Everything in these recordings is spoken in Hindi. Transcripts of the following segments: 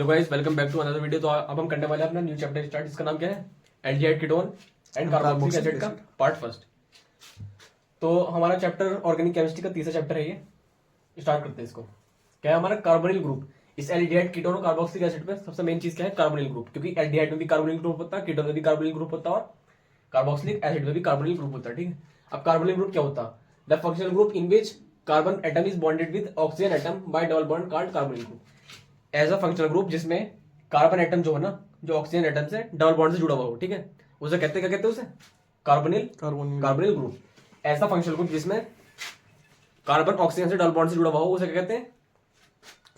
Hello guys, welcome back to another video. तो अब हम करने वाले हैं अपना न्यू चैप्टर स्टार्ट, जिसका नाम क्या है, aldehyde ketone and carboxylic acid का पार्ट फर्स्ट। तो हमारा चैप्टर ऑर्गेनिक केमिस्ट्री का तीसरा चैप्टर है ये। स्टार्ट करते हैं इसको। क्या है हमारा कार्बोनिल ग्रुप। इस एल्डिहाइड कीटोन और कार्बोक्सिलिक एसिड पे सबसे मेन चीज क्या है, कार्बोनिल ग्रुप। क्योंकि एल्डिहाइड में भी कार्बोनिल ग्रुप होता है, कीटोन में भी कार्बोनिल ग्रुप होता है और कार्बोक्सिलिक एसिड में भी कार्बोनिल ग्रुप होता है। ठीक है, अब कार्बोनिल ग्रुप क्या होता है, the functional group in which carbon atom is bonded with oxygen atom by double bond called carbonyl group. As a functional group जिसमें कार्बन एटम जो है ना, जो ऑक्सीजन एटम से डबल बॉन्ड से जुड़ा हुआ हो, ठीक है, उसे कहते हैं, क्या कहते हैं उसे, कार्बोनिल ग्रुप। ऐसा फंक्शनल ग्रुप जिसमें कार्बन ऑक्सीजन से डबल बॉन्ड से जुड़ा हुआ हो, उसे क्या कहते हैं,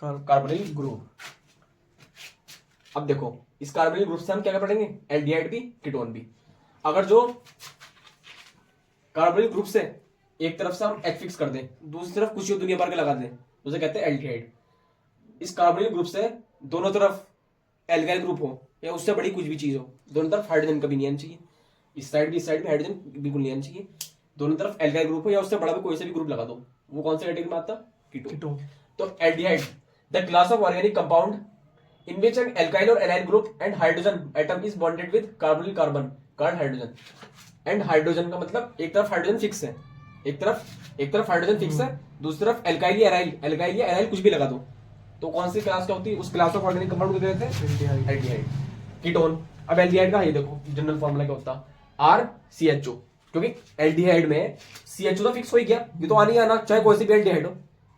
कार्बोनिल ग्रुप। अब देखो, इस कार्बोनिल ग्रुप से हम क्या पढ़ेंगे, एल्डिहाइड भी कीटोन भी। अगर जो कार्बोनिल ग्रुप से एक तरफ से हम H फिक्स कर दें, दूसरी तरफ कुछ दुनिया भर के लगा दें, उसे कहते हैं एल्डिहाइड। इस कार्बोनिल ग्रुप से दोनों तरफ एल्काइल ग्रुप हो या उससे बड़ी कुछ भी चीज हो, दोनों तरफ हाइड्रोजन कभी नहीं आना चाहिए। इस साइड भी हाइड्रोजन बिल्कुल नहीं आना चाहिए। दोनों तरफ एल्काइल ग्रुप हो या उससे बड़ा भी कोई सा भी ग्रुप लगा दो, वो कौन सा कैटेगरी में आता है, कीटोन। तो aldehyde the class of organic compound in which an alkyl और aryl group and hydrogen atom is bonded with carbonyl carbon called hydrogen. And hydrogen का मतलब एक तरफ हाइड्रोजन फिक्स है, एक तरफ हाइड्रोजन फिक्स है, दूसरी तरफ एल्काइल या एनाइल कुछ भी लगा दो, तो कौन सी क्लास क्या होती है, उस क्लास ऑफ ऑर्गेनिक कंपाउंड को कहते हैं एल्डिहाइड कीटोन। अब एल्डिहाइड का ये देखो जनरल फार्मूला क्या होता है, RCHO। क्योंकि एल्डिहाइड में CHO तो फिक्स हो ही गया, ये तो आने ही आना, चाहे कोई से भी एल्डिहाइड हो,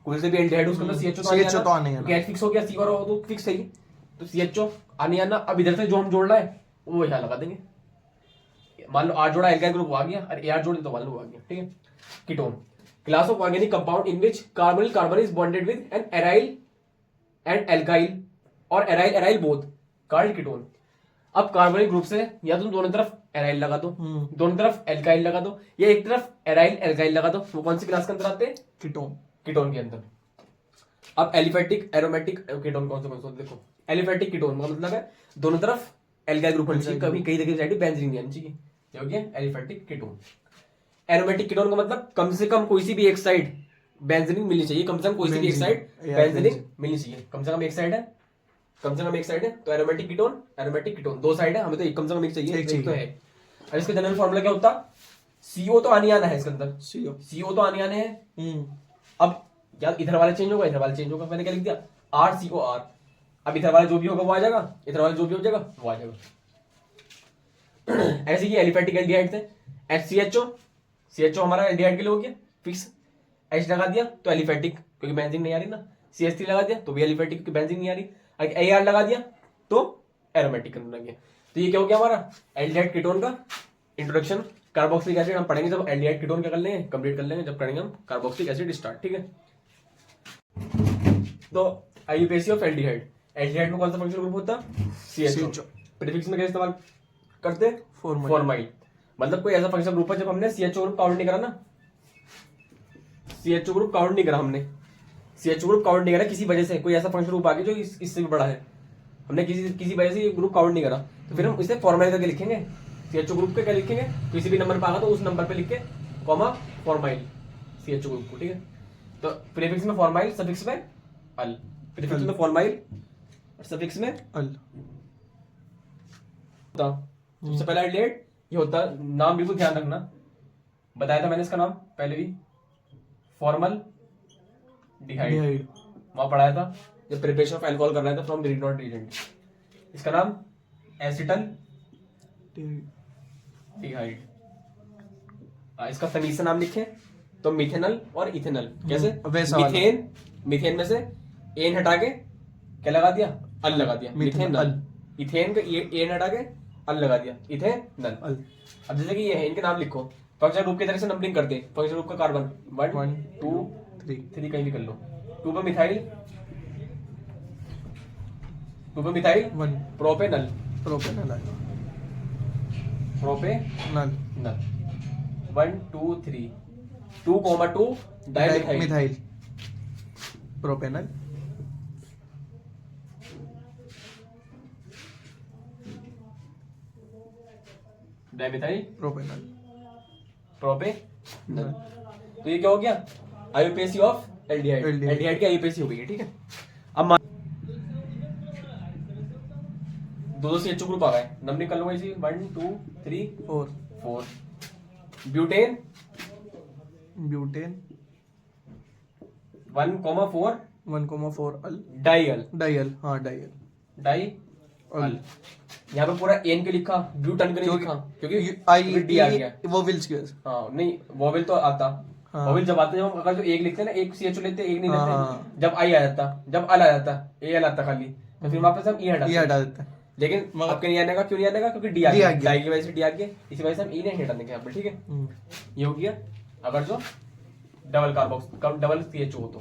कोई से भी एल्डिहाइड उसके अंदर CHO तो आने ही आना, H फिक्स हो गया, C और O तो फिक्स है ही, तो CHO आने आना। अब इधर से जो हम जोड़ रहा है वो यहाँ लगा देंगे। मान लो R जोड़ा एल्काइल ग्रुप आ गया और AR जोड़ तो मान लो आ गया, ठीक है। Ketone class of organic compound in which carbonyl carbon is bonded with an aryl and alkyl और एराइल बोथ कॉल्ड कीटोन। अब कार्बोनिल ग्रुप से या तुम दोनों तरफ एराइल लगा दो, दोनों तरफ एल्काइल लगा दो, या एक तरफ एल्काइल लगा दो, वो कौन सी क्लास के अंदर आते हैं, कीटोन के अंदर। अब एलिफेटिक एरोमेटिक कीटोन कौन से देखो, एलिफेटिक कीटोन का मतलब है दोनों तरफ एल्काइल ग्रुप होना चाहिए, कभी कई जगह बेंजीन नहीं आनी चाहिए, ये हो गया एलिफेटिक कीटोन। एरोमेटिक कीटोन का मतलब कम से कम कोई सी भी एक साइड बेंजीन मिलनी चाहिए, कम से कम कोई सी भी एक साइड बेंजीन मिलनी चाहिए, कम से कम एक साइड है, तो एरोमेटिक कीटोन दो साइड है, हमें तो कम से कम एक चाहिए, एक तो है। अब इसका जनरल फॉर्मूला क्या होता, CO तो आने आना है इसके अंदर, CO तो आने आने हैं। अब या इधर वाला चेंज होगा, इधर वाला चेंज होगा, मैंने क्या लिख दिया, RCOR। अब इधर वाला जो भी होगा वो आ जाएगा, इधर वाला जो भी हो जाएगा वो आ जाएगा। ऐसे ही एलिफेटिक एल्डिहाइड थे, CHO हमारा एल्डिहाइड के लिए हो गया फिक्स, H लगा दिया तो एलिफेटिक क्योंकि बेंजीन नहीं आ रही ना, CH3 लगा दिया तो भी एलिफेटिक क्योंकि बेंजीन नहीं आ रही, अगर AR लगा दिया तो एरोमेटिक करना गया। तो ये क्या हो गया हमारा एल्डिहाइड कीटोन का इंट्रोडक्शन। कार्बोक्सिलिक एसिड हम पढ़ेंगे जब एल्डिहाइड कीटोन क्या कर लेंगे, कंप्लीट कर लेंगे, जब करेंगे हम कार्बोक्सिलिक एसिड स्टार्ट, ठीक है। तो IUPAC ऑफ एल्डिहाइड में कौन सा फंक्शनल ग्रुप होता, CHO। प्रीफिक्स में क्या इस्तेमाल करते, फॉर्माइल। मतलब कोई ऐसा फंक्शनल ग्रुप है जब हमने CHO ग्रुप काउंट नहीं करा ना, CHO ग्रुप काउंट नहीं करा किसी वजह से, कोई ऐसा फंक्शनल ग्रुप आ गया जो इससे भी बड़ा है, हमने किसी वजह से ये ग्रुप काउंट नहीं करा, तो फिर हम इसे फॉर्माइल करके लिखेंगे। CHO ग्रुप पे क्या लिखेंगे, किसी भी नंबर पे आगा तो उस नंबर पे लिख के कॉमा फॉर्माइल CHO ग्रुप को, ठीक है। तो प्रीफिक्स में फॉर्माइल, सफिक्स में अल, प्रीफिक्स में फॉर्माइल और सफिक्स में अल। सबसे पहला एल्डिहाइड ये होता है, नाम बिल्कुल ध्यान रखना, बताया था मैंने इसका नाम पहले भी, फॉर्मल डिहाइड, वहां पढ़ाया था जब प्रिपरेशन ऑफ अल्कोहल कर रहे थे फ्रॉम ग्रीन नॉट रीजेंट। इसका नाम एसिटल डिहाइड। इसका फनीसा नाम लिखे तो मिथेनल और इथेनल। कैसे, मीथेन में से एन हटा के क्या लगा दिया, अल लगा दिया, मिथेनल। इथेन का एन हटा के अल लगा दिया, इथेनल। अब जैसे कि ये है, इनके नाम लिखो, फंक्शनल ग्रुप की तरह से नंबरिंग करते हैं। फंक्शनल ग्रुप का कार्बन 1 2 3 कहीं भी कर लो, 2 पे methyl, propanal 1 2 3 2,2 dimethyl propanal propanal. तो ये क्या हो गया, IUPAC ऑफ एल्डिहाइड की IUPAC हो गई है, ठीक है। अब दो CHO ग्रुप आ गए, नंबरिंग कर लूंगा इसी 1 2 3 4 4। ब्यूटेन ब्यूटेन 1,4 1,4 अल डाइअल डाइअल, हाँ डाइअल डाई अल। यहाँ पे पूरा एन के लिखा, ब्यूटन के नहीं लिखा क्योंकि आई डी आ गया। वो विल्स के हाँ नहीं, वोवेल तो आता। हाँ। वोवेल जब आते हैं, अगर जो एक लिखते हैं ना, एक CHO लेते हैं, एक नहीं लेते। हाँ। जब आई आ जाता, जब अल आ जाता, ए अल आता खाली, तो फिर वापस हम ई हटाते ये हैं। हटा देते हैं। लेकिन मगर- आपके नहीं आने का, क्यों नहीं आने का? क्योंकि डी आ D गया, आ गया। डाई की वजह से डी आ गया, इसी वजह से हम ई नहीं हटाने के यहाँ पे, ठीक है। ये हो गया अगर जो डबल कार्बोक्स डबल CHO हो तो।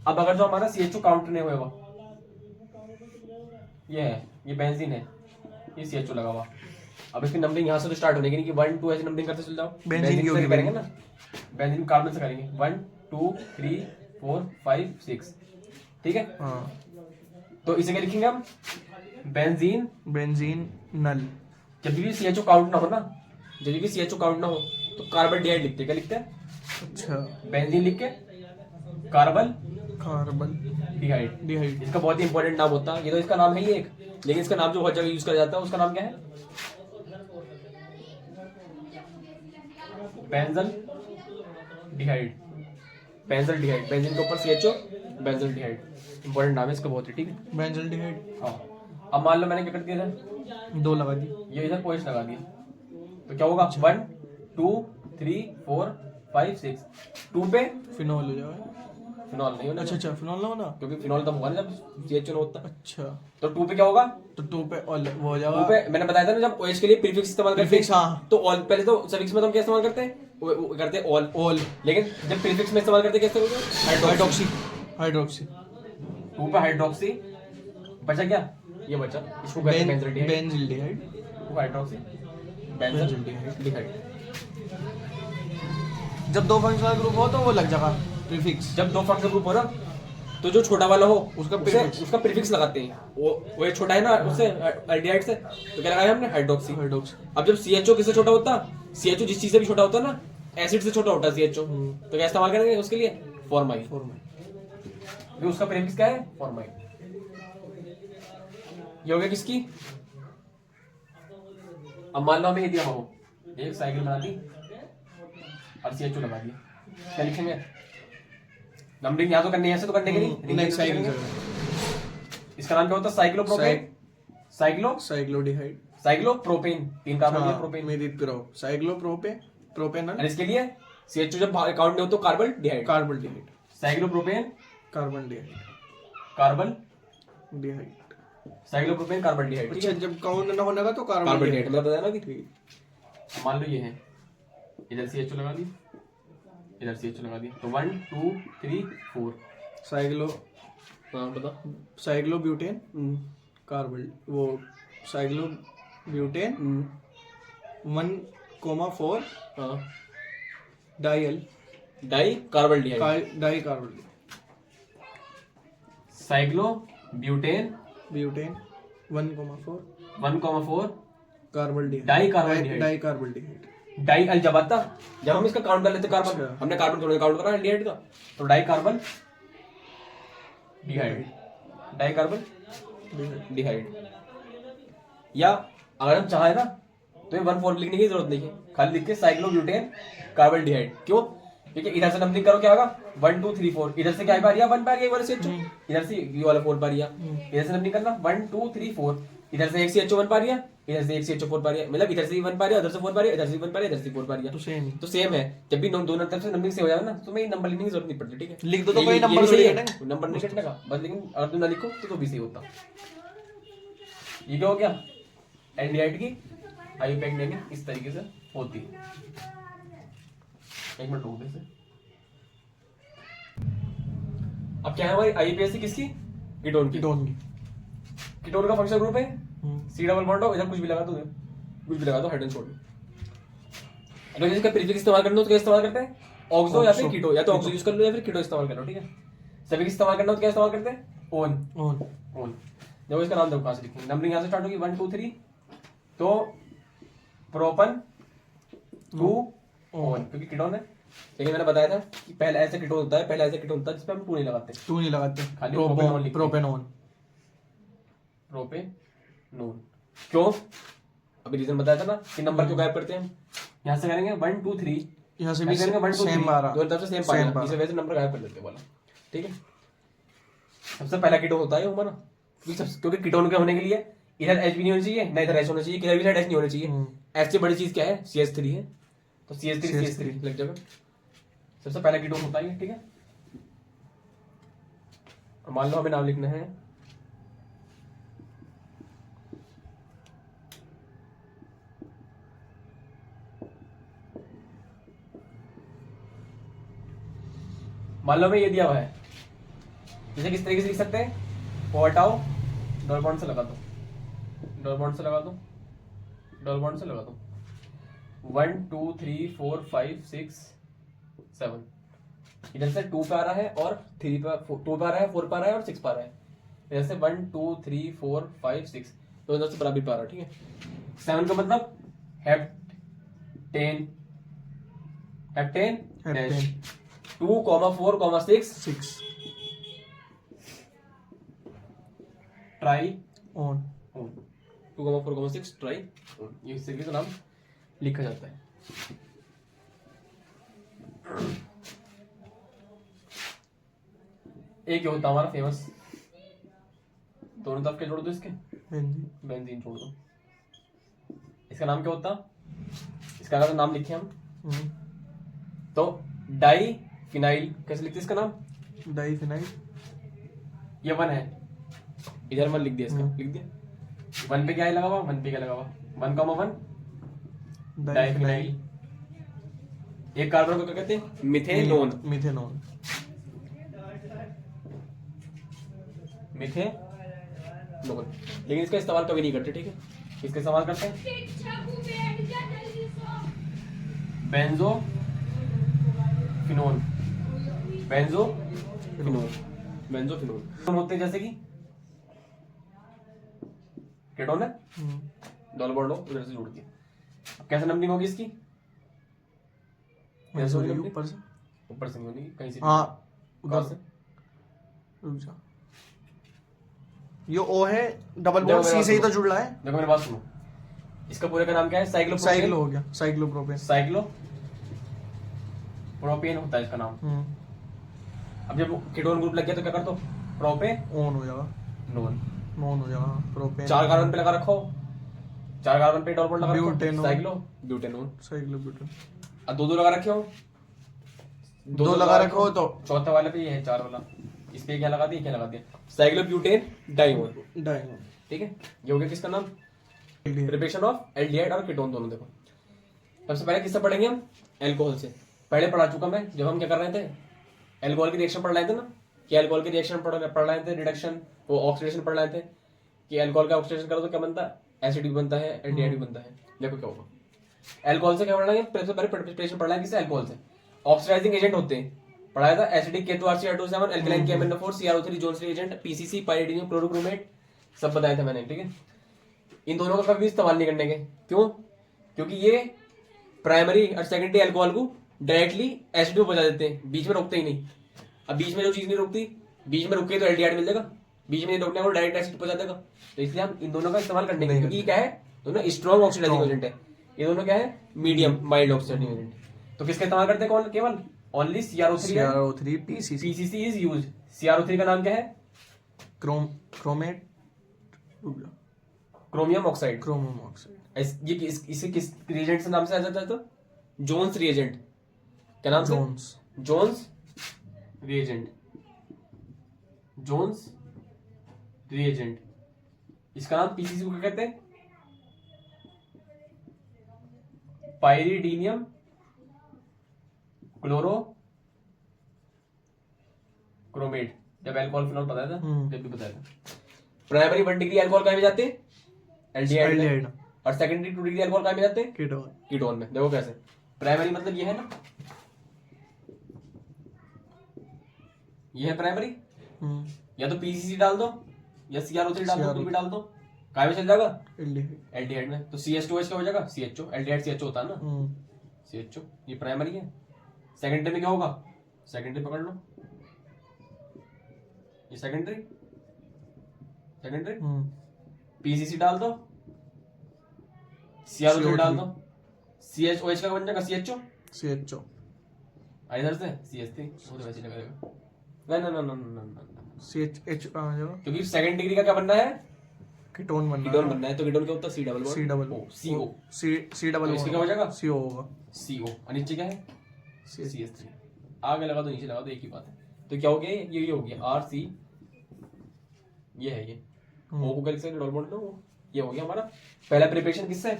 अब अगर जो हमारा CHO काउंट नहीं होगा, ये है, ये बेंजीन है, ये CHO लगा हुआ। अब इसकी नंबरिंग यहाँ से तो स्टार्ट होने की नहीं कि 1 2 ऐसे नंबरिंग करते चल जाओ। बेंजीन की से होगी, करेंगे ना, बेंजीन कार्बन से करेंगे 1 2 3 4 5 6, ठीक है। हाँ। तो इसे क्या लिखेंगे हम? बेंजीन। बेंजीन नल। जब भी CHO काउंट ना हो ना, जब भी CHO काउंट ना हो तो कार्बन डाइऑक्साइड लिखते हैं। क्या लिखते हैं? अच्छा। बेंजीन लिख के कार्बन कार्बन डिहाइड। डिहाइड। इसका बहुत ही इंपॉर्टेंट नाम होता है, ये तो इसका नाम है ही एक, लेकिन इसका नाम जो बहुत जगह यूज करा जाता है उसका नाम क्या है? बेंजल डिहाइड। बेंजल डिहाइड, बेंजीन के ऊपर CHO, बेंजल डिहाइड, इंपॉर्टेंट नाम है इसका बहुत ही, ठीक है। बेंजल डिहाइड। हाँ, अब मान लो मैंने क्या कर दिया था, 2 लगा दी। ये इधर OH लगा दिया, तो क्या होगा? 1 2 3 4 5 6। 2 पे फिनॉल हो जाएगा। फिनॉल नहीं होना, अच्छा अच्छा, फिनॉल ना होना। क्योंकि फिनॉल तब होगा ना जब CHO ना होता। अच्छा, तो 2 पे क्या होगा? तो 2 पे ऑल वो हो 2 जाएगा। पे मैंने बताया था ना, जब OH के लिए प्रीफिक्स इस्तेमाल करते प्रीफिक्स, हैं, हाँ। तो ऑल, पहले तो सफिक्स में तो हम क्या इस्तेमाल करते हैं? वो करते हैं ऑल। ऑल। लेकिन जब प्रीफिक्स में इस्तेमाल करते हैं कैसे होगा? हाइड्रोक्सी। हाइड्रोक्सी। 2 पे हाइड्रोक्सी, बचा क्या? ये बचा, इसको कहते हैं benzaldehyde. Benzaldehyde. 2 hydroxy benzal benzaldehyde. डिहाइड। जब 2 फंक्शनल ग्रुप हो तो वो लग जाएगा प्रीफिक्स। जब 2 फंक्शनल ग्रुप हो ना, तो जो छोटा वाला हो उसका उसे- prefix। उसका प्रीफिक्स लगाते हैं। वो ये छोटा है ना उससे, एल्डिहाइड से, तो क्या लगाया हमने? हाइड्रोक्सी। हाइड्रोक्सी। अब जब CHO किससे छोटा होता? CHO जिस चीज से भी छोटा होता है ना, एसिड से छोटा होता है CHO, तो क्या इस्तेमाल करेंगे उसके लिए? फॉर्माइन। क्योंकि उसका प्रीफिक्स क्या है? फॉर्माइन। ये हो गया किसकी? अब मान लो हमें ये दिया हो, एक साइकिल बना दी और CHO लगा दिया, क्या लिखेंगे? नंबरिंग यहाँ तो करनी है, ऐसे तो करने के नहीं। नेक्स्ट साइकिल इसका नाम क्या होता है? साइक्लोप्रोपेन। साइक्लोडिहाइड। साइक्लोप्रोपेन, 3 कार्बन है प्रोपेन। मेरी प्रो साइक्लोप्रोपे प्रोपेनल। और इसके लिए CHO जब काउंट नहीं हो तो carbaldehyde. Carbaldehyde. Cyclopropane carbaldehyde. Carbaldehyde. Cyclopropane carbaldehyde. अच्छा, जब काउंट ना होने का तो कार्बन कार्बन डिहाइड। डिहाइड मतलब बताया ना कि ठीक। मान लो ये है, इधर CHO लगा दी, इधर CHO लगा दिया, तो 1 2 3 4। साइक्लो हाँ बता। साइक्लोब्यूटेन कार्बन, वो साइक्लोब्यूटेन 1,4 हाँ, डाइल die carbon डिहाइड। Die carbon cyclobutane butane 1,4 1,4 carbon डिहाइड। Die carbon डिहाइड। Die carbon डिहाइड। Di अल जब आता, जब हम इसका काउंट कर लेते कार्बन, अच्छा। हमने कार्बन थोड़ा काउंट करा डिहाइड का, तो डाई कार्बन डिहाइड, डाई कार्बन डिहाइड। या अगर हम चाहे ना तो ये 1,4 लिखने की जरूरत नहीं है, खाली लिख के साइक्लोब्यूटेन कार्बन डिहाइड। क्यों? क्योंकि इधर से नंबरिंग करो क्या होगा? 1 2 3 4, इधर से क्या बार या 1 बार या 1 CHO, इधर से ये वाला 4 बार या, इधर से नंबरिंग करना 1 2 3 4, इधर से एक CHO 1 बार या, इधर से एक CHO 4 बार या, मतलब इधर से 1 बार या, इधर से 4 बार या, इधर से 1 बार या, इधर से 4 बार या, तो सेम ही। तो सेम है। जब भी दोनों तरफ से नंबरिंग से हो जाएगा ना, तो मैं नंबर लिखने की जरूरत नहीं पड़ती, ठीक है। लिख दो तो ये- कोई ये नंबर भी सही थोड़ी है, कटेगा। नंबर नहीं कटने का बस, लेकिन अगर तुम ना लिखो तो भी सही होता। ये क्या हो गया? एल्डिहाइड की आईयूपैक नेमिंग इस तरीके से होती है। एक मिनट रुक दे इसे। अब क्या है हमारी आईयूपीएसी किसकी? कीटोन की। कीटोन की। कीटोन का फंक्शनल ग्रुप है C डबल बॉन्ड हो, इधर कुछ भी लगा दो, कुछ भी लगा दो, हाइड्रोजन छोड़ दो। अगर इसका प्रीफिक्स इस्तेमाल करना हो तो क्या इस्तेमाल करते हैं? ऑक्सो या फिर कीटो, या तो ऑक्सो यूज कर लो या फिर कीटो इस्तेमाल कर लो, ठीक है। सभी इस्तेमाल करना हो तो क्या इस्तेमाल करते हैं? ओन। ओन। देखो इसका नाम देखो कहां से लिखेंगे, नंबरिंग यहां से स्टार्ट होगी 1 2 3, तो प्रोपन 2 ओन, क्योंकि कीटोन है। लेकिन मैंने बताया था कि पहले ऐसे कीटोन होता है, पहले ऐसे कीटोन होता है जिस पे हम 2 नहीं लगाते, 2 नहीं लगाते, खाली प्रोपेनॉन लिखते हैं। प्रोपेनॉन। प्रोपेनोन। क्यों? अभी रीजन बताया था ना कि नंबर क्यों गायब करते हैं हम। यहाँ से करेंगे 1 2 3, यहाँ से भी करेंगे 1 2 सेम 3, 12 दोनों तरफ से सेम Same 12, इस वजह से नंबर गायब कर देते हैं वाला। ठीक है, सबसे पहला कीटोन होता है हमारा, क्योंकि कीटोन के होने के लिए इधर H भी नहीं होना चाहिए, ना इधर H होना चाहिए, किधर भी साइड H नहीं होना चाहिए। H से बड़ी चीज क्या है? CH3 है, तो CH3 लग जाएगा। सबसे पहला कीटोन होता है, ठीक है। मान लो हमें नाम लिखना है मान लो हमें ये दिया हुआ है, जैसे किस तरीके से लिख सकते हैं, वो हटाओ, डबल बॉन्ड से लगा दो, डबल बॉन्ड से लगा दो, डबल बॉन्ड से लगा दो। 1 2 3 4 5 6 7, इधर से 2 पे आ रहा है और 3 पे 2 पे आ रहा है, 4 पे आ रहा है और 6 पे आ रहा है। इधर से 1 2 3 4 5 6, तो इधर से बराबर पे आ रहा है, ठीक है। 7 का मतलब heptane, heptane dash 2 4 6 6 try on 2 4 6 try, ये इस तरीके से नाम लिखा जाता है। एक होता हमारा फेमस, दोनों तरफ के जोड़ दो, इसके बेंजीन जोड़ दो। इसका नाम क्या होता? इसका अगर नाम लिखे हम तो डाई फिनाइल, कैसे लिखते हैं इसका नाम? Diphenyl. ये 1 है, इधर 1 लिख दिया, इसका लिख दिया। 1 पे क्या है लगा हुआ? 1 पे क्या लगा हुआ? 1 डाई फिनाइल। एक कार्बन को क्या कहते हैं? मिथेनोन, मिथेनोन। मिथेनोन। लेकिन इसका इस्तेमाल कभी नहीं करते, ठीक है। इसका इस्तेमाल करते हैं बेंजो फिनोन, बेंजो फिनोन, बेंजो फिनोन होते हैं, जैसे कि केटोन है, डबल बॉन्ड हो उधर से जुड़ के। अब कैसे नंबरिंग होगी इसकी? कैसे होगी नंबरिंग? ऊपर से, ऊपर से नहीं होगी, कहीं से हाँ उधर से। रुक जा, ये O है, डबल देखो बॉन्ड मेरी C से ही बात तो जुड़ रहा है। देखो मेरी बात सुनो, इसका पूरे का नाम क्या है? साइक्लो हो गया, साइक्लोप्रोपेन। प्रोपेन होता है इसका नाम। अब जब कीटोन ग्रुप लग गया तो क्या कर दो? प्रोपे ऑन हो जाएगा, नोन, नॉन हो जाएगा, प्रोपेन। 4 कार्बन पे लगा रखो, 4 कार्बन पे डबल बॉन्ड लगा रखो, ब्यूटेनोन। Cyclo butanone. साइक्लोब्यूटेन। अब 2 लगा रखे हो, 2 लगा रखो तो चौथे वाले पे ये है 4 वाला, इस पे क्या लगा दिया, क्या लगा दिया? साइक्लोब्यूटेन डाइमोन, डाई। ठीक है। ये हो गया किसका नाम? प्रिपरेशन ऑफ एल्डिहाइड और कीटोन दोनों। देखो सबसे पहले किससे पढ़ेंगे हम? एल्कोहल से। पहले पढ़ा चुका मैं, जब हम क्या कर रहे थे, एल्कोहल की रिएक्शन पढ़ रहे थे ना, कि एल्कोहल की रिएक्शन पढ़ रहे थे, रिडक्शन, वो ऑक्सीडेशन पढ़ रहे थे कि एल्कोहल का ऑक्सीडेशन करो तो क्या बनता है? एसिड भी बनता है, एल्डिहाइड भी बनता है। देखो क्या होगा, एल्कोहल से क्या पढ़ रहे हैं? सबसे पहले प्रिपरेशन पढ़ रहे हैं किससे? एल्कोहल से। ऑक्सीडाइजिंग एजेंट होते हैं, पढ़ाया था acidic K2RCr27, alkaline KMnO4, CrO3 Jones reagent, PCC pyridinium chlorochromate, सब बताया था मैंने, ठीक है। इन दोनों का कभी भी इस्तेमाल नहीं करने के, क्यों? क्योंकि ये प्राइमरी और सेकेंडरी अल्कोहल को डायरेक्टली एसिड में पहुंचा देते हैं, बीच में रोकते ही नहीं। अब बीच में जो चीज नहीं रोकती, बीच में रुके तो एल्डिहाइड मिल जाएगा, बीच में नहीं रोकने को डायरेक्ट एसिड पहुंचा देगा। तो इसलिए हम इन दोनों का इस्तेमाल करने के, क्योंकि ये क्या है? दोनों स्ट्रॉन्ग ऑक्सीडाइजिंग एजेंट है, ये दोनों क्या है? Medium mild oxidising agent. तो किसका इस्तेमाल करते हैं? कौन? केवल ओनली CrO3 है। CrO3 PCC। PCC is used. CrO3 का नाम क्या है? Chromate, chromium oxide. Chromium oxide. ये इसे किस रिएजेंट से नाम से आ जाता है? तो जोन्स रिएजेंट। क्या नाम से? Jones reagent, Jones reagent. इसका नाम पीसीसी को क्या कहते हैं? Pyridinium chlorochromate. जब अल्कोहल फिनॉल बताया था, जब भी बताया था। प्राइमरी 1 डिग्री अल्कोहल कहाँ में जाते हैं? एल्डिहाइड। और सेकेंडरी 2 डिग्री अल्कोहल कहाँ में जाते हैं? कीटोन में। देखो कैसे, प्राइमरी मतलब ये है ना, ये है प्राइमरी। या तो पीसीसी डाल दो या CrO3 डाल दो, कुछ भी डाल दो, कहाँ में चल जाएगा? एल्डिहाइड में। तो CH2H क्या हो जाएगा? CHO। एल्डिहाइड CHO होता है ना, CHO। ये प्राइमरी है। सेकेंडरी में क्या होगा? सेकेंडरी पकड़ लो, ये सेकेंडरी, सेकेंडरी। पीसीसी डाल दो, CrO3 डाल दो, CHOH का बन जाएगा CHO, CHO इधर से CH3, वो तो वैसे ही लगेगा। ना ना ना ना ना ना, CH कहाँ जाएगा? क्योंकि सेकंड डिग्री का क्या बनना है, कीटोन बनना कीटोन बनना है, तो कीटोन क्या होता है, C double C double CO, C double तो इसका क्या हो जाएगा? CO होगा CO, और नीचे क्या है, CH CH3, आगे लगा दो नीचे लगा दो, एक ही बात है। तो क्या हो गया, ये हो गया RC, ये है ये O को क्या लिख सकते हैं, डबल बॉन्ड लो, ये हो गया हमारा पहला प्रिपरेशन। किससे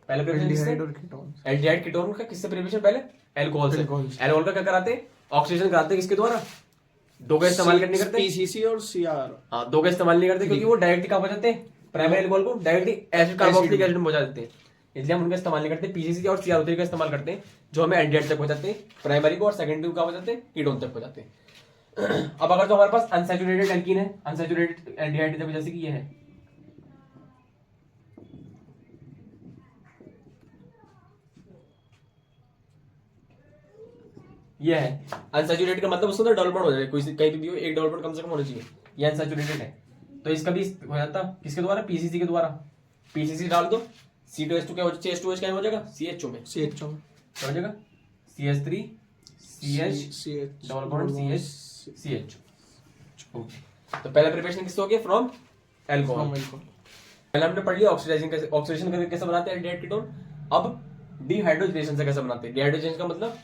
पहला प्रिपरेशन, एल्डिहाइड और कीटोन एल्डिहाइड कीटोन का किससे प्रिपरेशन, पहले अल्कोहल से। अल्कोहल से। अल्कोहल का क्या कराते हैं, ऑक्सीडेशन कराते हैं, किसके द्वारा, दो का इस्तेमाल करने करते हैं, PCC और CR। हाँ दो का इस्तेमाल नहीं करते, क्योंकि वो डायरेक्टली कहाँ पहुंच जाते हैं, प्राइमरी अल्कोहल को डायरेक्टली एसिड कार्बोक्सिलिक एसिड में पहुंचा देते हैं, इसलिए हम उनका इस्तेमाल नहीं करते। पीसीसी और CrO3 का इस्तेमाल करते हैं, जो हमें एल्डिहाइड तक पहुंचाते हैं प्राइमरी को, और सेकेंडरी को कहाँ पहुंचाते हैं, कीटोन तक पहुंचाते हैं। अब अगर तो हमारे पास अनसैचुरेटेड एल्कीन है, अनसैचुरेटेड एल्डिहाइड जैसे कि ये है, ये है अनसैचुरेटेड का मतलब उसके अंदर डबल बॉन्ड हो जाए, कोई कहीं भी हो एक डबल बॉन्ड कम से कम होना चाहिए, ये अनसैचुरेटेड है, तो इसका भी हो जाता किसके द्वारा, पीसीसी के द्वारा। पीसीसी डाल दो, C2H2 क्या हो जाएगा, CH2H क्या हो जाएगा, CHO में CHO में क्या हो जाएगा, CH3 CH CH double bond CH CH। तो पहला प्रिपरेशन किससे हो गया, फ्रॉम अल्कोहल। पहले हमने पढ़ लिया ऑक्सीडाइजिंग कैसे, ऑक्सीडेशन करके कैसे बनाते हैं एल्डिहाइड कीटोन। अब डिहाइड्रोजनेशन से कैसे बनाते हैं, डिहाइड्रोजनेशन का मतलब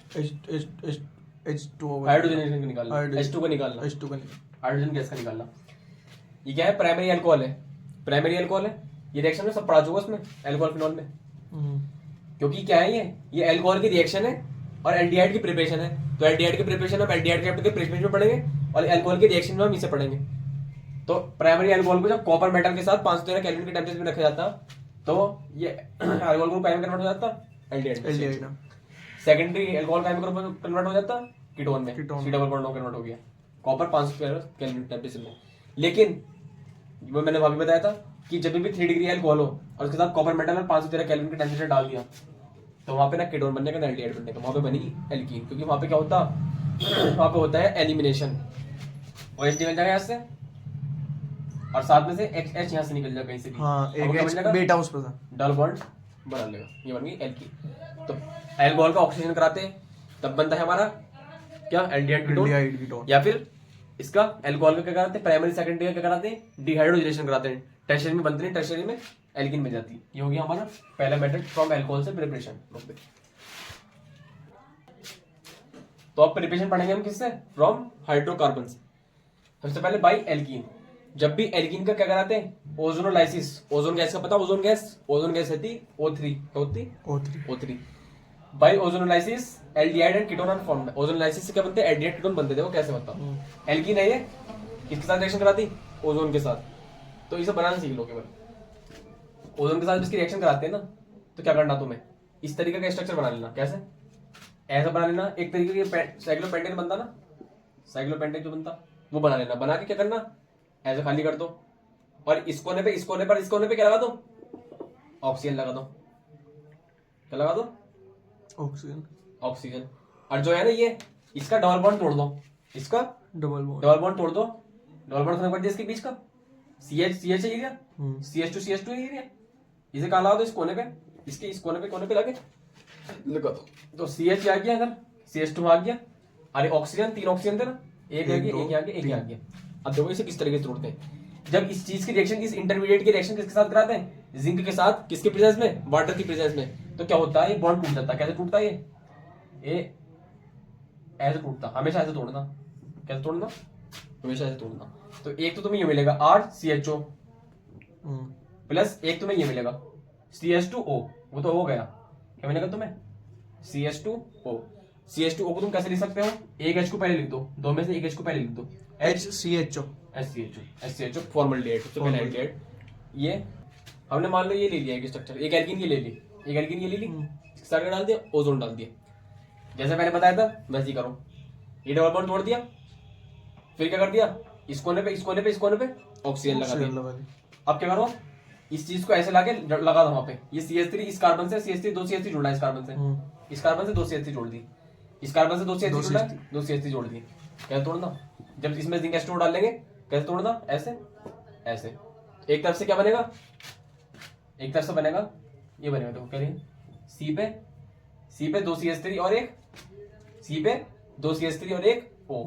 H2O हाइड्रोजनेशन को निकालना, H2 को निकालना, H2 का नहीं हाइड्रोजन गैस का निकालना। ये क्या है, प्राइमरी अल्कोहल है, प्राइमरी अल्कोहल है, ये रिएक्शन में सब पढ़ा चुका उसमें अल्कोहल फिनॉल में, क्योंकि क्या है ये अल्कोहल की रिएक्शन है और एल्डिहाइड की प्रिपरेशन है। तो एल्डिहाइड की प्रिपरेशन हम एल्डिहाइड चैप्टर के प्रिपरेशन में पढ़ेंगे, और अल्कोहल की रिएक्शन में हम इसे पढ़ेंगे। तो प्राइमरी अल्कोहल को जब कॉपर मेटल के साथ 513 केल्विन के टेम्परेचर में रखा जाता, तो ये अल्कोहल ग्रुप कायम कन्वर्ट हो जाता एल्डिहाइड, सेकेंडरी अल्कोहल कायम ग्रुप कन्वर्ट हो जाता कीटोन में, C डबल बॉन्ड कन्वर्ट हो गया कॉपर 513 केल्विन टेम्परेचर में। लेकिन वो मैंने अभी बताया था कि जब भी 3 डिग्री अल्कोहल हो और उसके साथ कॉपर मेटल और 513 केल्विन के टेम्परेचर डाल दिया, तो वहां पे ना कीटोन बनने का, एल्डिहाइड बनने का, वहां पे बनेगी एल्कीन, क्योंकि वहां पे क्या होता, वहां पे होता है एलिमिनेशन, OH निकल जाएगा यहाँ से, और साथ में से H यहाँ से निकल जाएगा कहीं से भी, हाँ अब क्या बन एक जाएगा? बेटा उस पर था डबल बॉन्ड बना लेगा, ये बन गई एल्कीन। तो अल्कोहल का ऑक्सीजन कराते हैं, तब बनता है हमारा क्या, एल्डिहाइड एल्डिहाइड कीटोन। कीटोन। या फिर इसका अल्कोहल का क्या कराते हैं, प्राइमरी सेकेंडरी का क्या कराते हैं, डिहाइड्रोजनेशन कराते हैं, टर्शियरी में बनते हैं, टर्शियरी में एल्कीन बन जाती है। ये हो गया हमारा पहला मेथड फ्रॉम अल्कोहल से प्रिपरेशन। तो अब प्रिपरेशन पढ़ेंगे हम किससे, फ्रॉम हाइड्रोकार्बन से। सबसे पहले बाई एल्कीन, जब भी एल्कीन का क्या कराते हैं, ओजोनोलाइसिस, ओजोन गैस का पता, ओजोन गैस रहती O3, क्या होती O3। By ozonolysis aldehyde and ketone are formed. Ozonolysis से क्या बनते हैं, एल्डिहाइड कीटोन बनते थे, वो कैसे बताओ। एल्कीन है ये, किसके साथ रिएक्शन कराती, ओजोन के साथ, तो इसे बनाना सीख लो केवल। ओजोन के साथ इसकी रिएक्शन कराते हैं ना, तो क्या करना तुम्हें, इस तरीके का स्ट्रक्चर बना लेना। कैसे, ऐसा बना लेना, एक तरीके की साइक्लोपेंटेन बनता ना, साइक्लोपेंटेन जो बनता वो बना लेना। बना के क्या करना, ऐसे खाली कर दो, और इस कोने पे क्या लगा दो, ऑक्सीजन लगा दो। क्या लगा दो, ऑक्सीजन। और जो है ना ये, इसका डबल बॉन्ड तोड़ दो, इसका डबल बॉन्ड तोड़ दो, डबल बॉन्ड खत्म कर दिया इसके बीच का, CH एरिया, CH2 एरिया, इसे कहाँ लगा दो, इस कोने पे, इसके इस कोने पे लगा दो। तो CH आ गया इधर, CH2 आ गया, अरे ऑक्सीजन, 3 ऑक्सीजन थे ना, एक आ गया। अब देखो इसे किस तरीके से तोड़ते हैं। जब इस चीज की रिएक्शन, इस इंटरमीडिएट की रिएक्शन किसके साथ कराते हैं, जिंक के साथ, किसके प्रेजेंस में, वाटर की प्रेजेंस में, तो क्या होता है, ये बॉन्ड टूट जाता है। कैसे टूटता है ये ऐसे टूटता, हमेशा ऐसे तोड़ना। कैसे तोड़ना, हमेशा ऐसे तोड़ना। तो एक तो तुम्हें ये मिलेगा RCHO प्लस एक तुम्हें ये मिलेगा CH2O, वो तो हो गया। क्या मिलेगा तुम्हें, CH2O। CH2O को तुम कैसे लिख सकते हो, एक H को पहले लिख दो, दो में से एक H को पहले लिख दो, HCHO फॉर्मल्डिहाइड, सबसे पहले एल्डिहाइड। ये हमने मान लो ये ले लिया एक स्ट्रक्चर, एक एल्कीन ये ले ली, इसके साथ क्या डाल दिया, ओजोन डाल दिया। जैसे मैंने बताया था वैसे ही करो, ये डबल बॉन्ड तोड़ दिया, फिर क्या कर दिया, इस कोने पे ऑक्सीजन लगा दिया। अब क्या करो, इस चीज को ऐसे लगा दो वहां पे, ये CH3, इस कार्बन से CH3, 2 CH3 जुड़ना है, इस कार्बन से 2 CH3 जोड़ दी, इस कार्बन से 2 CH3 जुड़ना है, 2 CH3 जोड़ दी। कैसे तोड़ना, जब इसमें जिंक एस्टोन डाल लेंगे, कैसे तोड़ना, ऐसे। एक तरफ से क्या बनेगा, एक तरफ से बनेगा ये बनेगा, देखो क्या लिखे, सी पे 2 CH3 और एक सी पे 2 CH3 और एक O,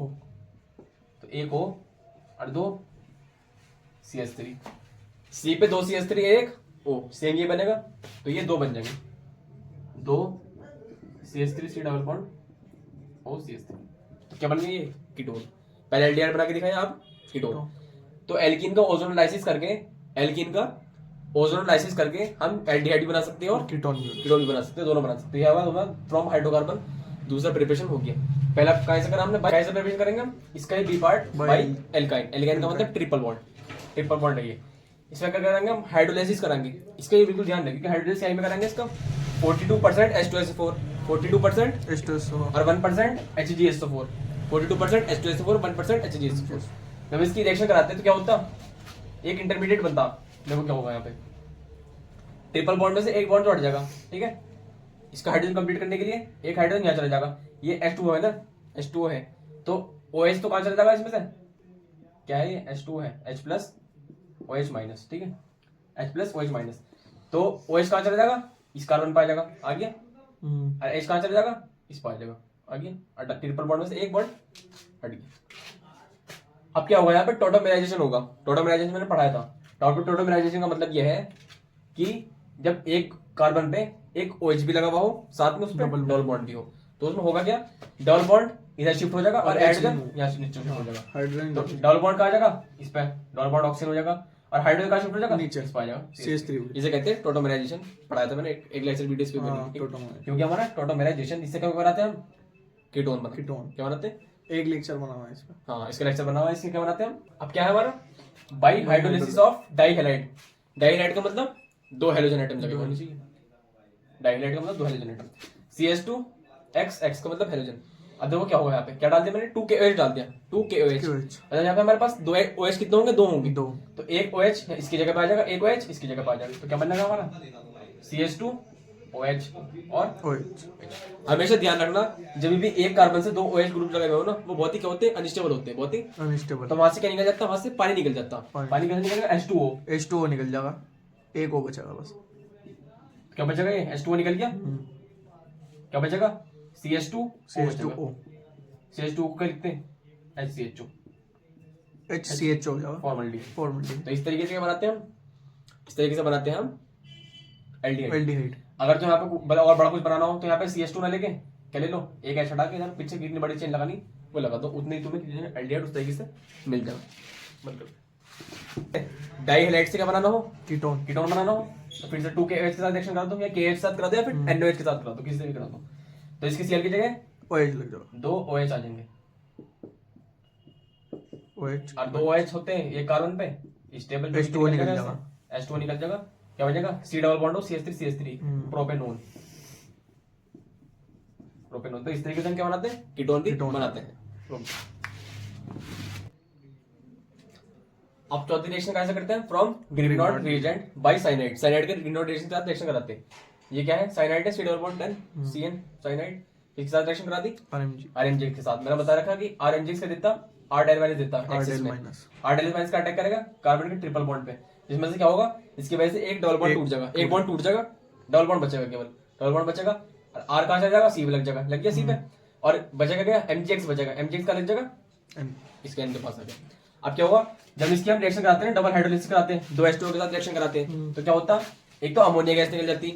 तो एक O और 2 CH3, सी पे 2 CH3 एक O, सेम ये बनेगा, तो ये 2 बन जाएंगे, 2 CH3 C double bond O CH3, तो क्या बन गई ये कीटोन। पहले एल्डिहाइड बना के दिखाया, आप कीटोन। तो एल्कीन का ओजोनोलाइसिस करके हम एल्डिहाइड भी बना सकते हैं और कीटोन कीटोन भी बना सकते हैं, दोनों बना सकते हैं। ये हमारा फ्रॉम हाइड्रोकार्बन दूसरा प्रिपरेशन हो गया। पहला कैसे करा हमने, कैसे प्रिपरेशन करेंगे हम, इसका ही B part by alkyne, alkyne का मतलब ट्रिपल बॉन्ड है ये। इसमें क्या करेंगे हम, हाइड्रोलाइसिस करेंगे। इसका ये बिल्कुल ध्यान रखिए कि हाइड्रोलाइसिस यहीं में करेंगे इसका 42% H2SO4, 42% H2SO और 1% HgSO4, 42% H2SO4, 1% HgSO4। जब इसकी रिएक्शन कराते हैं तो क्या होता, एक इंटरमीडिएट बनता, देखो क्या होगा यहाँ पे, ट्रिपल बॉन्ड में से एक बॉन्ड तो हट जाएगा, ठीक है। इसका हाइड्रोजन कंप्लीट करने के लिए एक हाइड्रोजन यहाँ चला जाएगा, ये H2O है ना, H2O है, तो OH तो कहाँ चला जाएगा इसमें से, क्या है ये H2O है, H प्लस OH माइनस, ठीक है, H प्लस OH माइनस, तो OH कहाँ चला जाएगा, इस कार्बन पे आ जाएगा, आ गया, और H कहाँ चला जाएगा, इस पर आ जाएगा, आ गया, और ट्रिपल बॉन्ड में से एक बॉन्ड हट गया। अब क्या होगा यहाँ पे, टोटोमेराइजेशन होगा। टोटोमेराइजेशन मैंने पढ़ाया था। टोटोमेराइजेशन का मतलब यह है कि जब एक कार्बन पे एक OH भी लगा हुआ हो, साथ में उस पर डबल बॉन्ड भी हो, तो उसमें होगा क्या, डबल बॉन्ड इधर शिफ्ट हो जाएगा और हाइड्रोजन यहाँ से नीचे शिफ्ट हो जाएगा। हाइड्रोजन तो डबल बॉन्ड कहाँ आ जाएगा, इस पे डबल बॉन्ड ऑक्सीजन हो जाएगा, और हाइड्रोजन कहाँ शिफ्ट हो जाएगा, नीचे इस पे आ जाएगा, CH3। इसे कहते हैं टोटोमेराइजेशन। पढ़ाया था मैंने एक लेक्चर वीडियोस पे, क्योंकि हमारा टोटोमेराइजेशन इससे क्या बनाते हैं हम, कीटोन बनाते हैं। क्या बनाते हैं, एक लेक्चर बना हुआ है इस पे। हाँ, इसका लेक्चर बना हुआ है, इसके क्या बनाते हैं हम। अब क्या है हमारा, बाई हाइड्रोलिसिस ऑफ डाइहैलाइड। डाइहैलाइड का मतलब 2 हेलोजन एटम जगह होनी चाहिए, डाइहैलाइड का मतलब 2 हेलोजन एटम। CH2 X का मतलब हेलोजन। अब देखो क्या होगा यहाँ पे, क्या डाल दिया मैंने, 2 KOH डाल दिया, 2 KOH। अच्छा, यहाँ पे हमारे पास 2 OH कितने होंगे, 2 होंगे, 2, तो एक OH इसकी जगह पे आ जाएगा, एक OH इसकी जगह पे आ जाएगा, तो क्या बन जाएगा हमारा CH2OH और OH। हमेशा ध्यान रखना, जब भी एक कार्बन से 2 OH ग्रुप लगे हुए हो ना, वो बहुत ही क्या होते हैं, अनस्टेबल होते हैं, बहुत ही अनस्टेबल। तो वहां से क्या निकल जाता है, वहां से पानी निकल जाता है। पानी कैसे निकलेगा, H2O निकल जाएगा, एक O बचेगा बस। क्या बचेगा, ये H2O निकल गया, क्या बचेगा, CH2O। CH2O को क्या लिखते हैं, HCHO हो जाएगा, फॉर्मल्डिहाइड। तो इस तरीके से क्या बनाते हैं हम, इस तरीके से बनाते हैं हम एल्डिहाइड। अगर तो यहाँ पे और बड़ा कुछ बनाना हो तो यहाँ पे CH2 ना लेके क्या ले लो, एक H हटा के इधर पीछे कितनी बड़ी चेन लगानी वो लगा दो, उतनी तुम्हें एल्डिहाइड उस तरीके से मिल जाएगा। मतलब डाइहैलाइड से क्या बनाना हो, कीटोन बनाना हो, तो फिर से 2 KOH के साथ रिएक्शन करा दो, या KH के साथ करा दो, या फिर NOH के साथ करा दो, किसी से भी करा दो, तो इसकी Cl की जगह OH लग जाएगा, 2 OH आ जाएंगे, OH और 2 OH होते हैं एक कार्बन पे, स्टेबल H2O निकल जाएगा, H2O निकल जाएगा, क्या बचेगा, C डबल बॉन्ड हो, CH3 प्रोपेनोन। तो इस तरीके से हम क्या बनाते हैं, कीटोन भी बनाते हैं। अब चौथी रिएक्शन कैसे करते हैं, from Grignard reagent by cyanide. Cyanide के ग्रिग्नॉड रिएक्शन के साथ रिएक्शन कराते हैं। ये क्या है, साइनाइड है, C double bond then CN cyanide, इसके साथ रिएक्शन करा दी RMG के साथ। मैंने बता रखा कि RMG का देता R डायल माइनस देता है, R डायल माइनस का अटैक करेगा कार्बन के ट्रिपल बॉन्ड पे, जिसमें से क्या होगा, इसकी वजह से एक डबल बॉन्ड टूट जाएगा, एक बॉन्ड टूट जाएगा, डबल बॉन्ड बचेगा, केवल डबल बॉन्ड बचेगा, और R कहां चला जाएगा, C पे लग जाएगा, लग गया C पे, और बचेगा क्या, MgX बचेगा, MgX का लग जाएगा इसके N के पास आ गया। अब क्या होगा, जब इसकी हम रिएक्शन कराते हैं, डबल हाइड्रोलिसिस कराते हैं, 2 H2O के साथ रिएक्शन कराते हैं, तो क्या होता, एक तो अमोनिया गैस निकल जाती,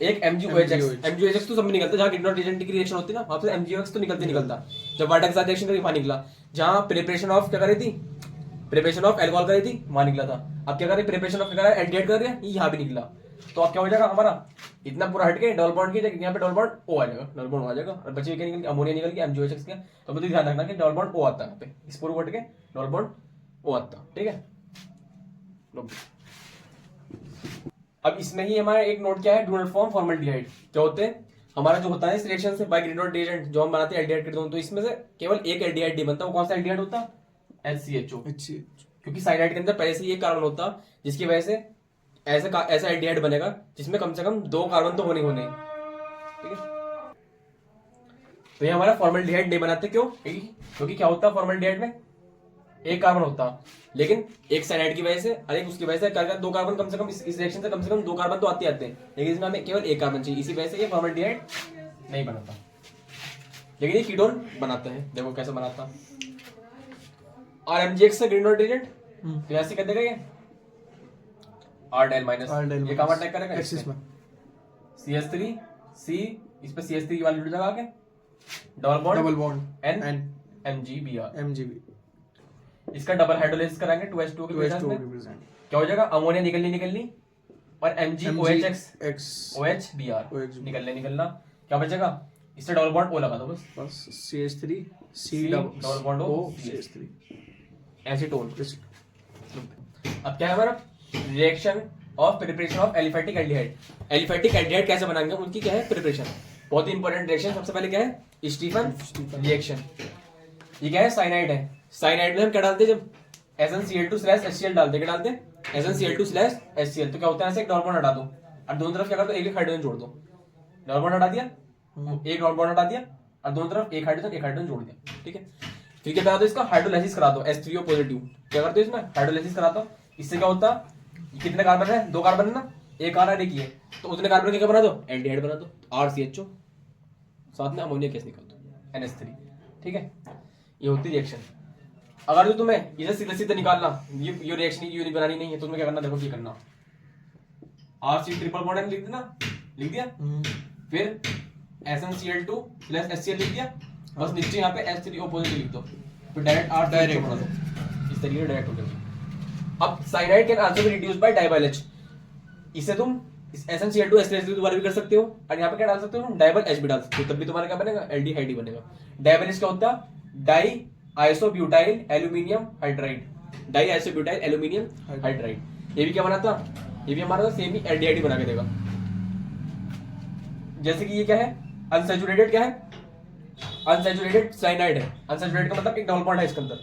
एक MgOH तो सब में निकलता, जहां ग्रिग्नॉड रिएजेंट की रिएक्शन होती है ना, वहां से MgOH तो निकलता। जब वाटर के साथ रिएक्शन करी वहां निकला, जहां प्रिपरेशन ऑफ क्या करी थी, प्रिपरेशन ऑफ अल्कोहल करी थी, वहां निकला था। अब क्या करें, प्रिपरेशन ऑफ क्या करा, एल्डिहाइड कर रहे हैं, यहाँ भी निकला। तो अब क्या हो जाएगा हमारा, इतना पूरा हटके डबल बॉन्ड की जगह यहाँ पे डबल बॉन्ड O आ जाएगा, डबल बॉन्ड आ जाएगा, और बचे क्या निकल, अमोनिया निकल गया, MgOH गया। तो मुझे ध्यान रखना कि डबल बॉन्ड O आता है यहाँ पे, इस पूरे हट के डबल बॉन्ड O आता, ठीक है। अब इसमें ही हमारा एक नोट क्या है, डू नॉट फॉर्म फॉर्मल्डिहाइड। क्या होते हैं, हमारा जो होता है इस रिएक्शन से बाय ग्रिग्नॉड रिएजेंट जो हम बनाते हैं एल्डिहाइड करते हैं, तो इसमें से केवल एक एल्डिहाइड नहीं बनता। वो कौन सा एल्डिहाइड होता है, HCHO, क्योंकि साइनाइड के अंदर पहले से ये कार्बन होता, जिसकी वजह से ऐसा एल्डिहाइड बनेगा जिसमें कम से कम 2 कार्बन तो होने, ठीक है। तो ये हमारा फॉर्मल्डिहाइड नहीं बनाते, क्यों, क्योंकि क्या होता है फॉर्मल्डिहाइड में, एक कार्बन होता, लेकिन एक साइनाइड की वजह से और एक उसकी वजह से कर दो कार्बन कम से कम इस रिएक्शन से कम से कम दो कार्बन तो आते हैं, लेकिन इसमें हमें केवल एक कार्बन चाहिए, इसी वजह से ये फॉर्मल्डिहाइड नहीं बनाता, लेकिन ये कीटोन बनाता है। देखो कैसे बनाता, और एमजीएक्स से ग्रीन नोट एजेंट तो ऐसे कर देगा ये R-, ये काम अटैक करेगा एक्सिस में CH3 C, इस पे CH3 वाली लगा के डबल बॉन्ड N MgBr, इसका डबल हाइड्रोलाइसिस कराएंगे 2H2O के प्रेजेंस में, क्या हो जाएगा अमोनिया निकलनी और MgOHX OHBr निकलना, क्या बचेगा, इससे डबल बॉन्ड O लगा दो बस CH3 C double bond O CH3 acetone. अब क्या है हमारा reaction of preparation of aliphatic aldehyde. Aliphatic aldehyde कैसे बनाएंगे, उनकी क्या है प्रिपरेशन, बहुत ही इंपॉर्टेंट रिएक्शन। सबसे पहले क्या है स्टीफन रिएक्शन, ये क्या है साइनाइड है, साइनाइड में हम क्या डालते हैं, जब SnCl2/HCl डालते, क्या डालते हैं SnCl2/HCl, तो क्या होता है ऐसे एक डबल बॉन्ड हटा दो और दोनों तरफ क्या कर दो एक हाइड्रोजन जोड़ दो, डबल बॉन्ड हटा दिया, एक डबल बॉन्ड हटा दिया और दोनों तरफ एक हाइड्रोजन जोड़ दिया, ठीक है। फिर क्या करा दो, इसका हाइड्रोलाइसिस करा दो H3O पॉजिटिव, क्या करते हो इसमें हाइड्रोलाइसिस करा दो, इससे क्या होता, कितने कार्बन है, दो कार्बन है ना, एक आ रहा है एक ये, तो उतने कार्बन के क्या बना दो एल्डिहाइड बना दो, RCHO, साथ में अमोनिया गैस निकाल दो NH3, ठीक है। ये होती रिएक्शन। अगर जो तुम्हें इसे सीधे निकालना, ये रिएक्शन की बनानी नहीं है, तो तुम्हें क्या करना, देखो ये करना, RC ट्रिपल बॉन्ड लिख देना, लिख दिया, फिर SnCl2/HCl लिख दिया, बस नीचे यहाँ पे H3O पॉजिटिव लिख दो, फिर डायरेक्ट बना दो, इस तरीके से डायरेक्ट हो जाएगा। अब cyanide can also be reduced by DIBAL H, इसे तुम SnCl2/HCl दोबारा भी कर सकते हो, और यहाँ पे क्या डाल सकते हो, डाइबल H भी डाल सकते हो, तब भी तुम्हारा क्या बनेगा एल्डिहाइड ही बनेगा। डाइबल H क्या होता है, die isobutyl aluminium hydride, die isobutyl aluminium hydride, ये भी क्या बनाता, ये भी हमारा सेम ही एल्डिहाइड बना के देगा। जैसे कि ये क्या है अनसैचुरेटेड, क्या है अनसैचुरेटेड साइनाइड है, अनसैचुरेटेड का मतलब एक डबल बॉन्ड है इसके अंदर,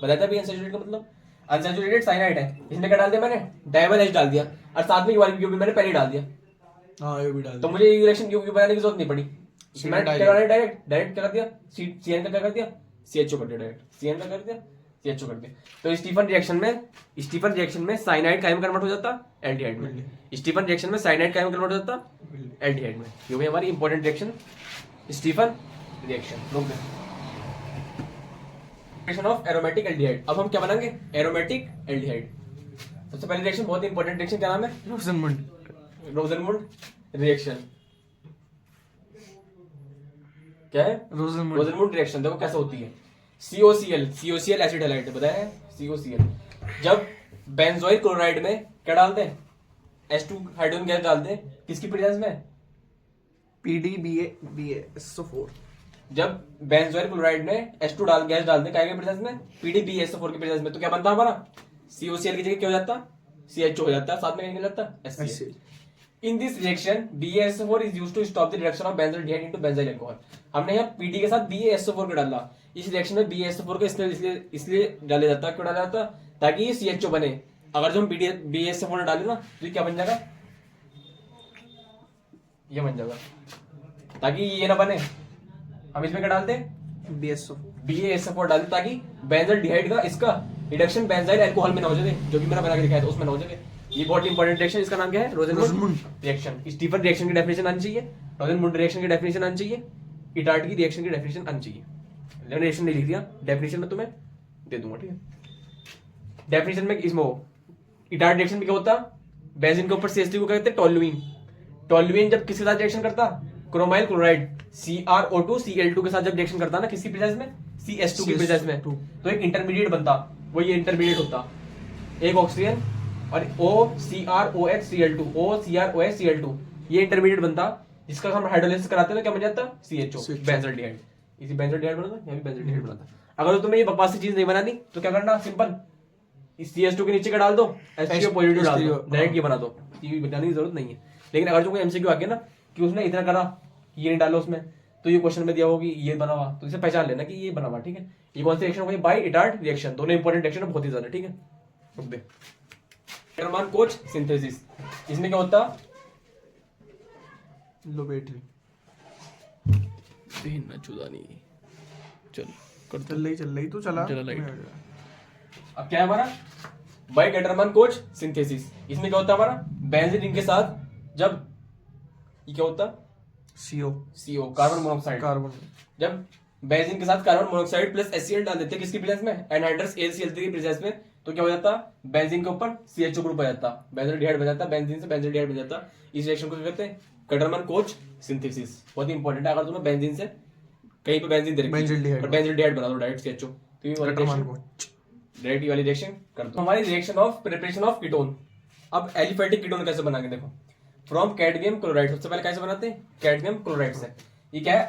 बताया था भी अनसैचुरेटेड का मतलब, अनसैचुरेटेड साइनाइड है, इसमें क्या डाल दिया मैंने डाइबल H डाल दिया, और साथ में ये भी मैंने पहले डाल दिया, हाँ ये भी डाल तो मुझे ये रिएक्शन यू बनाने की जरूरत नहीं पड़ी, मैंने डायरेक्ट क्या कर दिया, CN का क्या कर दिया CHO कर दिया, डायरेक्ट CN का कर दिया CHO कर दिया। तो स्टीफन रिएक्शन में साइनाइड कायम कन्वर्ट हो जाता एल्डिहाइड में, स्टीफन रिएक्शन में साइनाइड कायम कन्वर्ट हो जाता एल्डिहाइड में। ये भी हमारी इंपॉर्टेंट रिएक्शन स्टीफन रिएक्शन। रोक दे ऑफ एरोमेटिक एल्डिहाइड। अब हम क्या बनाएंगे एरोमेटिक एल्डिहाइड। सबसे पहले रिएक्शन बहुत इंपॉर्टेंट रिएक्शन, क्या नाम है रोजनमुंड रिएक्शन। क्या है रोजनमुंड रिएक्शन, देखो कैसे होती है। COCl एसिड हैलाइड बताया है, COCl। जब बेंजोइल क्लोराइड में क्या डालते हैं H2 हाइड्रोजन गैस डालते हैं, किसकी प्रेजेंस में PDBA/BaSO4। जब बेंजोइल क्लोराइड में H2 गैस डालते हैं, क्या के प्रेजेंस में PDBaSO4 के प्रेजेंस में, तो क्या बनता हमारा COCl की जगह क्या हो जाता CHO हो जाता है, साथ में क्या निकल जाता HCl। In this reaction, BaSO4 is used to stop the reduction of benzaldehyde into benzyl alcohol। हमने यहाँ PD के साथ BaSO4 को डाला, इस रिएक्शन में BaSO4 को इसलिए डाला जाता, क्यों डाला जाता, ताकि ये CHO बने। अगर जो हम BaSO4 डाले ना, तो ये क्या बन जाएगा, ये बन जाएगा, ताकि ये ना बने। हम इसमें क्या डालते हैं BaSO4 डालते, ताकि बेंजल्डिहाइड का इसका रिडक्शन बेंजाइल अल्कोहल में ना हो जाए, जो कि मैंने बना के दिखाया था उसमें ना हो जाए। ये बहुत इंपॉर्टेंट रिएक्शन, इसका नाम क्या है रोजनमुंड रिएक्शन। स्टीफन रिएक्शन की डेफिनेशन आनी चाहिए, रोजनमुंड रिएक्शन की डेफिनेशन आनी चाहिए, इटार्ड की रिएक्शन की डेफिनेशन आनी चाहिए। मैंने रिएक्शन नहीं लिख दिया, डेफिनेशन में तुम्हें दे दूंगा, ठीक है। डेफिनेशन में इसमें इटार्ड रिएक्शन में क्या होता, बेंजीन के ऊपर CH3 को कहते हैं टोल्यूइन। टोल्यूइन जब किसके साथ रिएक्शन करता, क्रोमाइल क्लोराइड CrO2Cl2 के साथ जब रिएक्शन करता ना, किसकी प्रेजेंस में CH2 की प्रेजेंस में, तो एक इंटरमीडिएट बनता, वो ये इंटरमीडिएट होता, एक ऑक्सीजन और OCrOHCl2 ये इंटरमीडिएट बनता, जिसका हम हाइड्रोलाइसिस कराते हैं, क्या बन जाता CHO बेंजल्डिहाइड। इसी बेंजल्डिहाइड बनाता, यहाँ भी बेंजल्डिहाइड बनाता। अगर तो तुम्हें ये बकवास चीज नहीं बनानी, तो क्या करना, सिंपल इस CH2 के नीचे का डाल दो, H3O पॉजिटिव डाल दो, डायरेक्ट ये बना दो, ये बनाने की जरूरत नहीं है। लेकिन अगर जो कोई MCQ आ गया ना कि उसने इतना करा, ये नहीं डालो उसमें, तो ये क्वेश्चन में दिया होगा कि ये बना हुआ, तो इसे पहचान लेना कि ये बना हुआ, ठीक है। ये कौन सी रिएक्शन होगी, बाय इटार्ड रिएक्शन। दोनों इंपॉर्टेंट रिएक्शन है, बहुत ही ज्यादा, ठीक है। रुक दे, कोच सिंथेसिस, इसमें क्या होता, लो बैटरी ना चुदानी, चल चल रही तो चला लाइट। अब क्या है हमारा बाय गेटरमैन कोच सिंथेसिस। इसमें क्या होता है हमारा बेंजीन रिंग के साथ जब ये क्या होता है CO CO carbon monoxide. Carbon जब बेंजीन के साथ कार्बन मोनोऑक्साइड प्लस HCl डाल देते हैं किसकी प्रेजेंस में एनहाइड्रस AlCl3 की प्रेजेंस में, तो क्या हो जाता बेंजीन के ऊपर CHO ग्रुप आ जाता, बेंजोल्डिहाइड बन जाता, बेंजीन से बेंजोल्डिहाइड बन जाता। इस रिएक्शन को क्या कहते हैं गेटरमैन कोच सिंथेसिस। बहुत ही इंपॉर्टेंट है, अगर तुम्हें बेंजीन से कहीं पे बेंजीन दे रखी है बेंजोल्डिहाइड और बेंजोल्डिहाइड बना दो डायरेक्ट CHO, तो ये वाली गेटरमैन रिएक्शन कोच डायरेक्ट वाली रिएक्शन कर दो। हमारी reaction of preparation of ketone. अब एलिफेटिक कीटोन कैसे बनाएंगे देखो, फ्रॉम कैडमियम क्लोराइड। सबसे पहले कैसे बनाते हैं कैडमियम क्लोराइड से। ये क्या है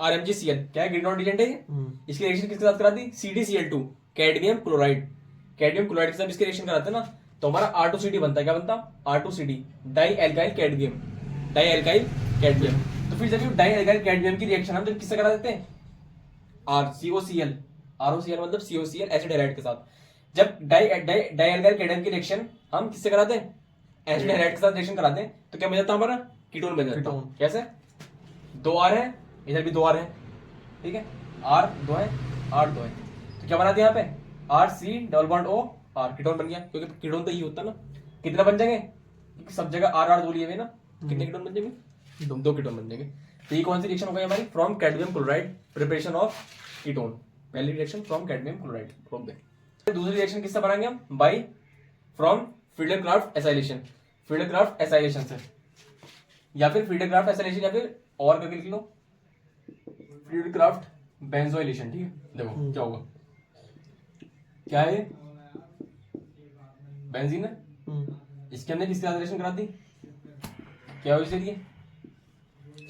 RMgCl, क्या है ग्रीन नॉन रिएजेंट है ये। इसकी रिएक्शन किसके साथ करा दी CdCl2 cadmium chloride. Cadmium chloride के साथ इसकी रिएक्शन कराते हैं ना, तो हमारा R2CD बनता है। क्या बनता R2CD dialkyl cadmium, dialkyl cadmium. तो फिर जब डाई एल्काइल कैडमियम की रिएक्शन हम जब किससे करा देते हैं RCOCl, ROCl मतलब COCl एसिड हैलाइड के साथ। जब डाई एल्काइल कैडमियम की रिएक्शन हम किससे कराते हैं एसिड हैलाइड के साथ रिएक्शन कराते हैं, तो क्या बन जाता है हमारा कीटोन बन जाता है। कीटोन। कैसे 2 R है, इधर भी 2 R है, ठीक है R 2 है, R 2 है, तो क्या बना दिया यहाँ पे RC double bond O R, ketone बन गया। क्योंकि कीटोन तो ये होता है ना, कितना बन जाएंगे क्योंकि सब जगह R R दो लिए हुए ना, कितने कीटोन बन जाएंगे 2 कीटोन बन जाएंगे। तो ये कौन सी रिएक्शन हो गई हमारी from cadmium chloride preparation of ketone. पहली रिएक्शन फ्रॉम कैडमियम क्लोराइड रोक दे। दूसरी रिएक्शन किससे बनाएंगे हम बाय फ्रॉम फिल्डरक्राफ्ट एसाइलेशन, फिल्डरक्राफ्ट एसाइलेशन से, या फिर फिल्डरक्राफ्ट एसाइलेशन, या फिर और करके लिख लो फिल्डरक्राफ्ट बेंजोइलेशन। ठीक है देखो क्या होगा, क्या है बेंजीन है, इसके हमने किसकी रिएक्शन करा दी, क्या हो इसलिए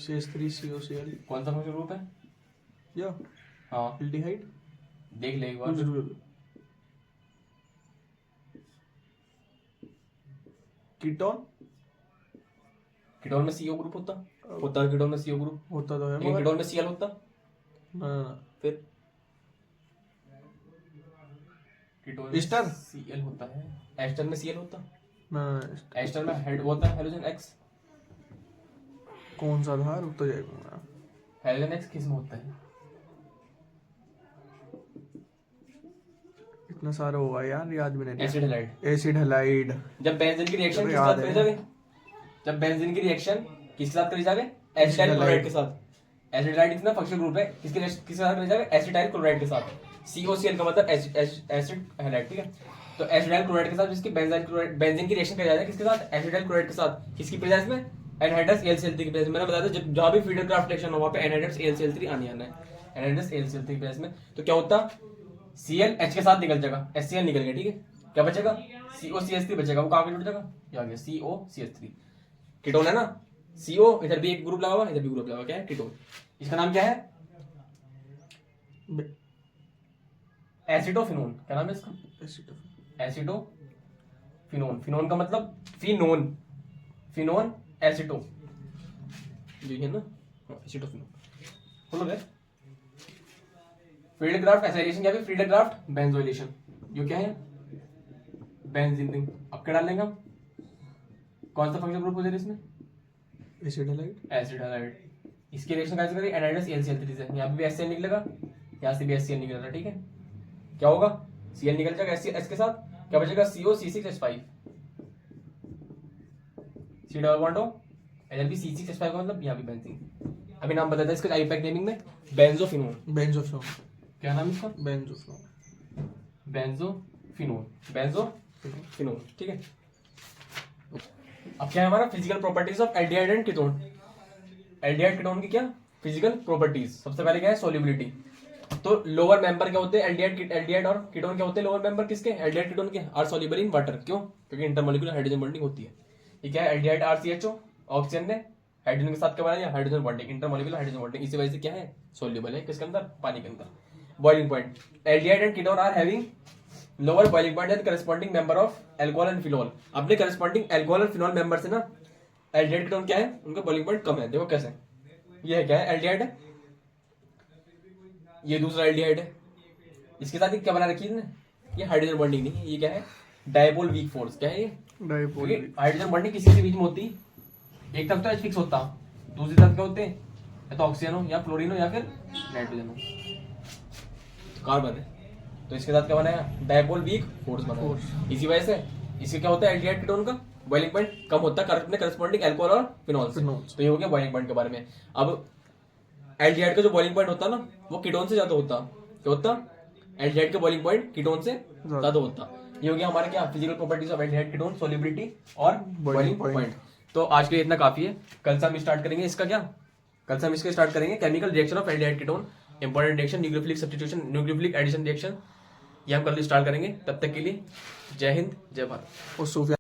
CH3COCl कौन सा फंक्शन ग्रुप है या हाँ एल्डिहाइड देख ले एक बार। कीटोन कीटोन में CO ग्रुप होता है कीटोन में CO ग्रुप, होता तो है लेकिन कीटोन में Cl होता ना फिर कीटोन में एस्टर Cl होता है, एस्टर में Cl होता, ना एस्टर में हेड होता है हेलोजन X। कौन सा था रुक तो जाएगा हेलोजन X किस में होता है, इतना सारा होगा यार याद भी नहीं। Acid halide. एसिड हैलाइड जब बेंजीन की रिएक्शन किसके याद साथ है। करी जावे, जब बेंजीन की रिएक्शन किसके साथ करी जावे एसिटाइल क्लोराइड के साथ। एसिटाइल इतना फंक्शनल ग्रुप है, किसके साथ करी जावे एसिटाइल क्लोराइड के साथ। COCl का मतलब एसिड हैलाइड। ठीक है तो एसिटाइल क्लोराइड के साथ जिसकी बेंजीन की रिएक्शन करी जाती है किसके साथ एसिटाइल क्लोराइड के साथ, किसकी प्रेजेंस में एनहाइड्रस AlCl3 की प्रेजेंस में। मैंने बताया था जब जहां भी फिल्डरक्राफ्ट रिएक्शन हो वहां पे एनहाइड्रस AlCl3 आने आना है, एनहाइड्रस AlCl3 की प्रेजेंस में। तो क्या होता Cl H के साथ निकल जाएगा, HCl निकल गया। ठीक है क्या बचेगा COCH3 बचेगा, वो कहां पे जुड़ जाएगा ये आ गया COCH3 कीटोन है ना। CO इधर भी एक ग्रुप लगा हुआ, इधर भी ग्रुप लगा हुआ, क्या है कीटोन। इसका नाम क्या है एसिटोफिनोन। क्या नाम है इसका एसिटोफिनोन। फिनोन का मतलब फिनोन, फिनोन एसिटो जो है ना एसिटोफिनोन। बोलो गए फिल्डरक्राफ्ट एसाइलेशन या फिर फिल्डरक्राफ्ट बेंजोइलेशन, जो क्या है बेंजीन रिंग। अब क्या डालेंगे हम, कौन सा फंक्शनल ग्रुप हो जाएगा इसमें एसिड हैलाइड एसिड हैलाइड। इसकी रिएक्शन कैसे करेंगे एनहाइड्रस AlCl3 से, यहाँ पे भी HCl निकलेगा, यहाँ से भी HCl निकलेगा। ठीक है क्या होगा Cl निकल जाएगा H के साथ, क्या बचेगा COC6H5 C double bond O इधर भी C6H5 का मतलब यहाँ भी बेंजीन। अभी नाम बताता है इसका आईपैक नेमिंग में बेंजोफिनोन। बेंजोफिनोन क्या नाम इसका बेंजोफिनोन बेंजोफिनोन, बेंजोफिनोन। ठीक है अब क्या है हमारा physical properties of aldehyde and ketone. Aldehyde ketone की क्या फिजिकल प्रॉपर्टीज, सबसे पहले क्या है सोल्युबिलिटी। तो लोअर मेंबर क्या होते हैं एल्डिहाइड और कीटोन क्या होते हैं लोअर मेंबर किसके एल्डिहाइड कीटोन के आर सॉल्युबल इन वाटर। क्यों क्योंकि इंटरमोलिकुलर हाइड्रोजन बॉन्डिंग होती है। ये क्या है एल्डिहाइड RCHO, ऑक्सीजन ने हाइड्रोजन के साथ क्या बनाया hydrogen bonding, intermolecular hydrogen bonding. इसी वजह से क्या है सोल्युबल है किसके अंदर पानी के अंदर। Boiling point aldehyde and ketone are having lower boiling point and corresponding member of alcohol and phenol. अपने करस्पॉन्डिंग अल्कोहल और फिनोल मेंबर से ना एल्डिहाइड कीटोन क्या है उनका बॉइलिंग पॉइंट कम है। देखो कैसे, ये है क्या है एल्डिहाइड है, ये दूसरा एल्डिहाइड है, इसके साथ क्या बना रखी है ना ये हाइड्रोजन बॉन्डिंग नहीं है, ये क्या है डायपोल वीक फोर्स। क्या है ये डायपोल। हाइड्रोजन बॉन्डिंग किसी के बीच में होती, एक तरफ तो H फिक्स होता, दूसरी तरफ क्या होते या तो ऑक्सीजन हो या फ्लोरीन हो या फिर नाइट्रोजन हो, कार्बन है। तो इसके साथ क्या बनाया, डायपोल वीक फोर्स बनाया। इसी वजह से इससे क्या होता है, एल्डिहाइड कीटोन का बॉइलिंग पॉइंट कम होता है अपने करस्पॉन्डिंग अल्कोहल और फिनॉल से। तो ये हो गया बॉइलिंग पॉइंट के बारे में। अब एल्डिहाइड का जो बॉइलिंग पॉइंट होता है ना, वो कीटोन से ज्यादा होता, क्या होता, एल्डिहाइड का बॉइलिंग पॉइंट कीटोन से ज्यादा होता। ये हो गया हमारे क्या, physical properties of aldehyde ketone, solubility और बॉइलिंग पॉइंट। तो आज के लिए इतना काफी है। कल से हम स्टार्ट करेंगे इसका क्या, कल से हम इसके स्टार्ट करेंगे chemical reaction of aldehyde ketone, important reaction, nucleophilic substitution, nucleophilic addition reaction, ये हम कल स्टार्ट करेंगे। तब तक के लिए जय हिंद, जय भारत। और सूफिया